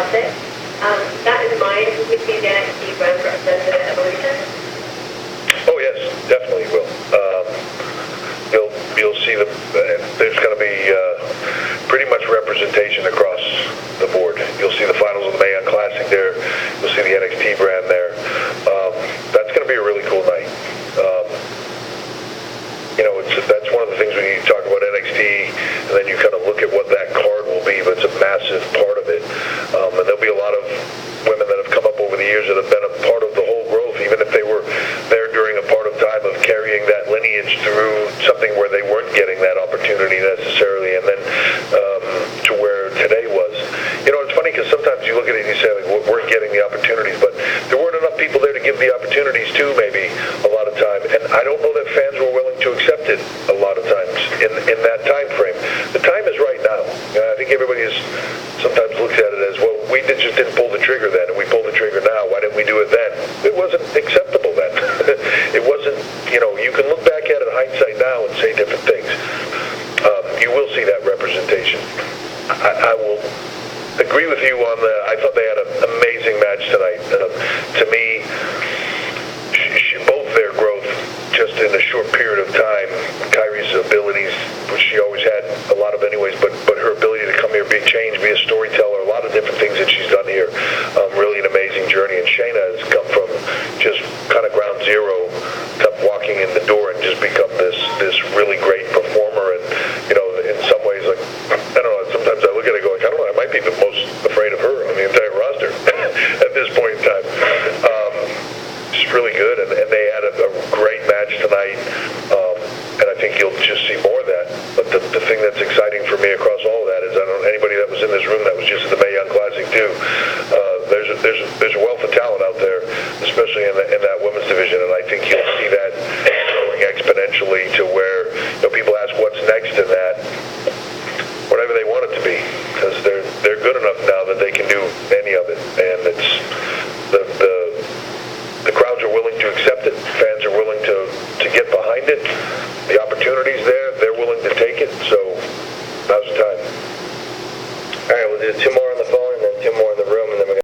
classic. That in mind, we see the NXT brand represented at Evolution. Oh yes, definitely will. You'll see them. There's going to be pretty much representation across the board. You'll see the finals of the Mae Young Classic there. You'll see the NXT brand there. That's going to be a really cool night. That's one of the things when you talk about NXT, and then you kind of look at what that card will be. But it's a massive part of it, and there'll be a lot of women that have come up over the years that have been a part of the whole growth, even if they were there during a part of time of carrying that lineage through something where they weren't getting that opportunity necessarily, and then to where today was. It's funny because sometimes you look at it and you say, like, we're getting the opportunities, but there weren't enough people there to give the opportunities to, maybe, a lot of time. And I don't know that fans were willing to accept it a lot of times in that time frame. The time is right now. I think everybody sometimes looks at it as, well, we just didn't pull the trigger then, and we pulled the trigger now. Why didn't we do it then? It wasn't acceptable then. It wasn't, you can look back at it in hindsight now and say different things. You will see that representation. I will agree with you on I thought they had an amazing match tonight. To me, both their growth just in a short period of time, Kairi's abilities, which she always had a lot of anyways, but her ability to come here, be a storyteller, a lot of different things that she's done here, really an amazing journey. And Shayna has come from just kind of ground zero, kept walking in the door and just become this really great performer. And, in some ways, like, I don't know, sometimes I look at it going, I don't know, I might be the most afraid of her on the entire roster at this point in time. It's really good, and they had a great match tonight, and I think you'll just see more of that. But the thing that's exciting for me across all of that is, I don't know anybody that was in this room that was just at the Mae Young Classic too. There's a wealth of talent out there, especially in that women's division, and I think you'll see that growing exponentially to where people ask what's next in that. Whatever they want it to be, because they're good enough now that they can do any of it, and it's the crowds are willing to accept it, fans are willing to get behind it, the opportunities there.